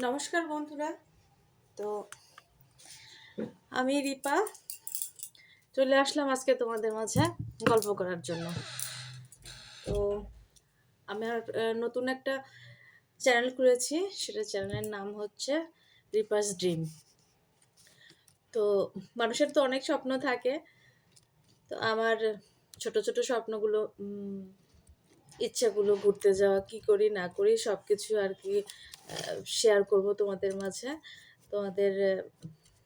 নমস্কার বন্ধুরা। তো আমি রিপা চলে আসলাম আজকে তোমাদের মাঝে গল্প করার জন্য। তো আমার নতুন একটা চ্যানেল খুলেছি, সেটা চ্যানেলের নাম হচ্ছে রিপাস ড্রিম। তো মানুষের তো অনেক স্বপ্ন থাকে। তো আমার ছোট ছোট স্বপ্নগুলো, ইচ্ছাগুলো, ঘুরতে যাওয়া, কি করি না করি সব কিছু আর কি শেয়ার করব তোমাদের মাঝে। তোমাদের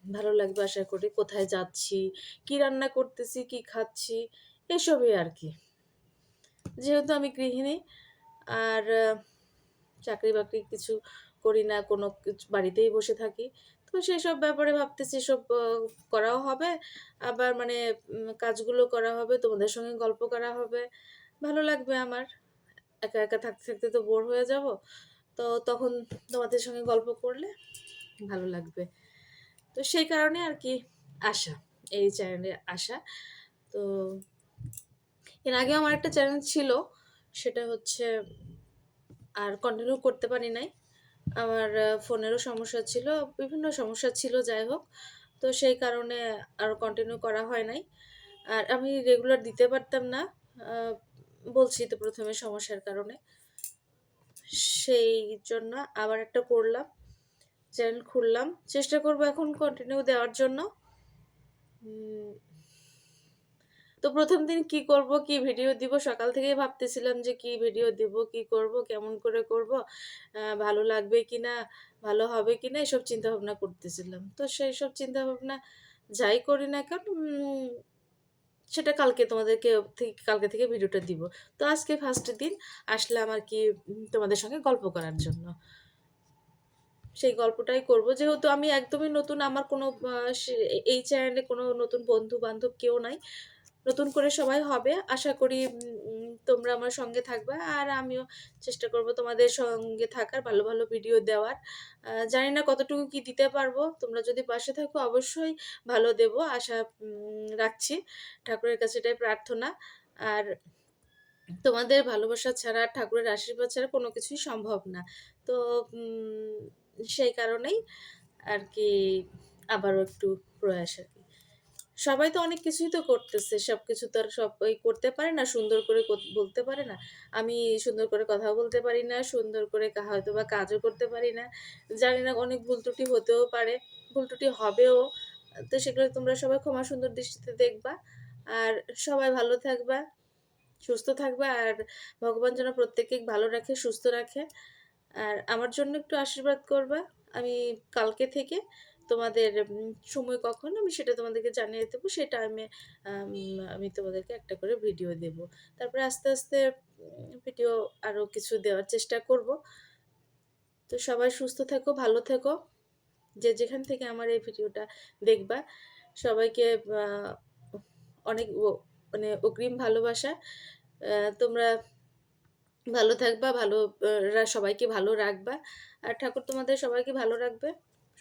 ভালো লাগবে আশা করি। কোথায় যাচ্ছি, কি রান্না করতেছি, কি খাচ্ছি, এসবই আর কি। যেহেতু আমি গৃহিণী আর চাকরি বাকরি কিছু করি না, কোনো কিছু বাড়িতেই বসে থাকি, তো সেসব ব্যাপারে ভাবতেছি সব করাও হবে, আবার মানে কাজগুলো করা হবে, তোমাদের সঙ্গে গল্প করা হবে, ভালো লাগবে আমার। একা একা থাকতে থাকতে তো বোর হয়ে যাব, তো তখন তোমাদের সঙ্গে গল্প করলে ভালো লাগবে। তো সেই কারণে আর কি আসা, এই চ্যানেলে আসা। তো এর আগে আমার একটা চ্যানেল ছিল, সেটা হচ্ছে আর কন্টিনিউ করতে পারি নাই। আমার ফোনেরও সমস্যা ছিল, বিভিন্ন সমস্যা ছিল, যাই হোক। তো সেই কারণে আর কন্টিনিউ করা হয় নাই। আর আমি রেগুলার দিতে পারতাম না, আহ, বলছি তো প্রথমে সমস্যার কারণে। সেই জন্য আবার একটা করলাম, চ্যানেল খুললাম, চেষ্টা করব এখন কন্টিনিউ দেওয়ার জন্য। উম, তো প্রথম দিন কি করব, কি ভিডিও দিব, সকাল থেকেই ভাবতেছিলাম যে কি ভিডিও দিব, কি করব, কেমন করে করব, ভালো লাগবে কি না, ভালো হবে কি না, এসব চিন্তা ভাবনা করতেছিলাম। তো সেই সব চিন্তা ভাবনা যাই করি না কেন, সেটা কালকে তোমাদেরকে কালকে থেকে ভিডিওটা দিব। তো আজকে ফার্স্ট দিন আসলাম আর কি তোমাদের সঙ্গে গল্প করার জন্য। সেই গল্পটাই করব, যেহেতু আমি একদমই নতুন, আমার কোনো এই চ্যানেলে কোনো নতুন বন্ধু বান্ধব কেউ নাই। নতুন করে সবাই হবে আশা করি। তোমরা আমার সঙ্গে থাকবে আর আমিও চেষ্টা করব তোমাদের সঙ্গে থাকার, ভালো ভালো ভিডিও দেওয়ার। জানি না কতটুকু কি দিতে পারবো, তোমরা যদি পাশে থাকো অবশ্যই ভালো দেব আশা রাখছি। ঠাকুরের কাছে এটাই প্রার্থনা। আর তোমাদের ভালোবাসা ছাড়া, ঠাকুরের আশীর্বাদ ছাড়া কোনো কিছুই সম্ভব না। তো সেই কারণেই আর কি আবারও একটু প্রয়াস আর কি। সবাই তো অনেক কিছুই তো করতেছে, সব কিছু তো আর সবাই করতে পারে না, সুন্দর করে বলতে পারে না। আমি সুন্দর করে কথা বলতে পারি না, সুন্দর করে হয়তো বা কাজও করতে পারি না। জানি না, অনেক ভুল ত্রুটি হতেও পারে, ভুল ত্রুটি হবেও। তো সেগুলো তোমরা সবাই ক্ষমা সুন্দর দৃষ্টিতে দেখবা। আর সবাই ভালো থাকবা, সুস্থ থাকবা, আর ভগবান যেন প্রত্যেককে ভালো রাখে, সুস্থ রাখে। আর আমার জন্য একটু আশীর্বাদ করবা। আমি কালকে থেকে তোমাদের সময় কখন আমি সেটা তোমাদেরকে জানিয়ে দেবো, সেই টাইমে আমি তোমাদেরকে একটা করে ভিডিও দেব। তারপরে আস্তে আস্তে ভিডিও আরও কিছু দেওয়ার চেষ্টা করব। তো সবাই সুস্থ থেকো, ভালো থেকো, যে যেখান থেকে আমার এই ভিডিওটা দেখবা। সবাইকে অনেক মানে অগ্রিম ভালোবাসা। তোমরা ভালো থাকবা, ভালো সবাইকে ভালো রাখবা। আর ঠাকুর তোমাদের সবাইকে ভালো রাখবে,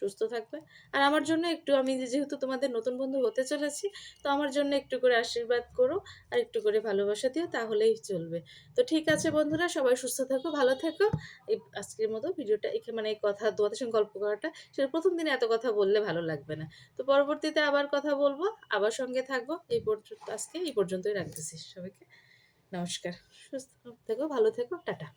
সুস্থ থাকবে। আর আমার জন্য একটু, আমি যেহেতু তোমাদের নতুন বন্ধু হতে চলেছি, তো আমার জন্য একটু করে আশীর্বাদ করো আর একটু করে ভালোবাসা দিও, তাহলেই চলবে। তো ঠিক আছে বন্ধুরা, সবাই সুস্থ থাকো, ভালো থেকো। এই আজকের মতো ভিডিওটা এখানে, মানে এই কথা তোমাদের সঙ্গে গল্প করাটা, সেটা প্রথম দিনে এত কথা বললে ভালো লাগবে না। তো পরবর্তীতে আবার কথা বলবো, আবার সঙ্গে থাকবো। এই পর্যন্ত, আজকে এই পর্যন্তই রাখতেছি। সবাইকে নমস্কার, সুস্থ থেকো, ভালো থেকো, টাটা।